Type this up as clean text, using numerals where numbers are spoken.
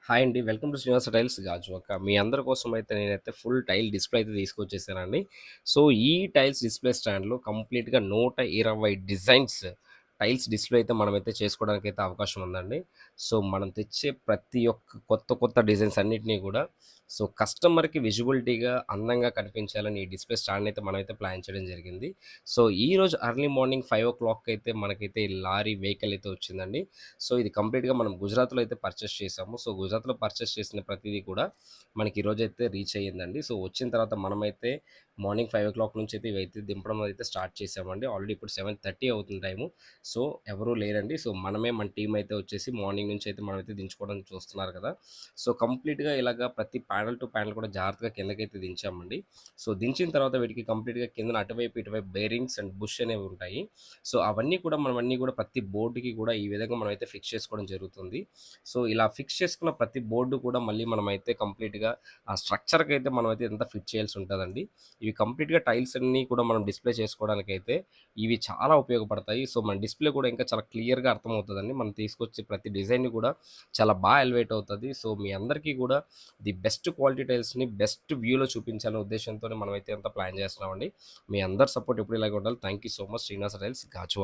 Hi అండి. Welcome to Srinivasa tiles Gajuwaka. మీ అందరి కోసం అయితే నేనైతే ఫుల్ టైల్ డిస్‌ప్లే అయితే తీసుకొచ్చేసానండి. సో, ఈ టైల్స్ డిస్‌ప్లే స్టాండ్‌లో కంప్లీట్‌గా 120 డిజైన్స్ టైల్స్ డిస్‌ప్లే అయితే మనమైతే చేసుకోవడానికైతే అవకాశం ఉందండి. సో, మనం తెచ్చే ప్రతి ఒక్క కొత్త డిజైన్స్ అన్నిటిని గూడా సో, కస్టమర్‌కి విజిబిలిటీగా అందంగా కనిపించాలని ఈ డిస్‌ప్లే స్టాండ్‌నయితే మనమైతే ప్లాన్ చేయడం జరిగింది. సో, ఈరోజు ఎర్లీ మార్నింగ్ 5:00 అయితే మనకైతే ఈ లారీ వెహికల్ అయితే వచ్చిందండి. సో, ఇది కంప్లీట్‌గా మనం గుజరాత్‌లో అయితే పర్చేస్ చేసాము. సో, గుజరాత్‌లో పర్చేస్ చేసిన ప్రతీదీ కూడా మనకి ఈరోజైతే రీచ్ అయ్యిందండి. సో, వచ్చిన తర్వాత మనమైతే మార్నింగ్ 5:00 నుంచి అయితే ఇవైతే దింపడం అయితే స్టార్ట్ చేసామండి. ఆల్రెడీ ఇప్పుడు 7:30 అవుతుంది టైము. సో, ఎవరు లేరండి. సో, మన టీమ్ అయితే వచ్చేసి మార్నింగ్ నుంచి అయితే మనమైతే దించుకోవడం చూస్తున్నారు కదా! సో, కంప్లీట్‌గా ఇలాగా ప్రతి ప్యానెల్ టు ప్యానెల్ కూడా జాగ్రత్తగా కిందకైతే దించామండి. సో, దించిన తర్వాత వీటికి కంప్లీట్‌గా కిందన అటువైపు, ఇటువైపు బేరింగ్స్ అండ్ బుష్ అనేవి ఉంటాయి. సో, అవన్నీ కూడా ప్రతి బోర్డ్‌కి కూడా ఈ విధంగా మనమైతే ఫిక్స్ చేసుకోవడం జరుగుతుంది. సో, ఇలా ఫిక్స్ చేసుకున్న ప్రతి బోర్డ్ కూడా మళ్ళీ మనమైతే కంప్లీట్‌గా ఆ స్ట్రక్చర్‌కైతే మనమైతే ఇదంతా ఫిట్ చేయాల్సి ఉంటదండి. ఇవి కంప్లీట్‌గా టైల్స్ అన్నీ కూడా మనం డిస్‌ప్లే చేసుకోవడానికైతే ఇవి చాలా ఉపయోగపడతాయి. సో, మన డిస్‌ప్లే కూడా ఇంకా చాలా క్లియర్‌గా అర్థమవుతదండి. మనం తీసుకొచ్చే ప్రతి డిజైన్‌ని కూడా చాలా ఎలివేట్ అవుతది. సో, మీ అందరికీ కూడా ది బెస్ట్ క్వాలిటీ టైల్స్‌ని బెస్ట్ వ్యూలో చూపించాలనే ఉద్దేశ్యంతోనే మనమైతే అంతా ప్లాన్ చేస్తున్నామండి. మీ అందరి సపోర్ట్ ఎప్పుడు ఇలాగే ఉండాలి. Thank you so much Srinivasa tiles Gajuwaka.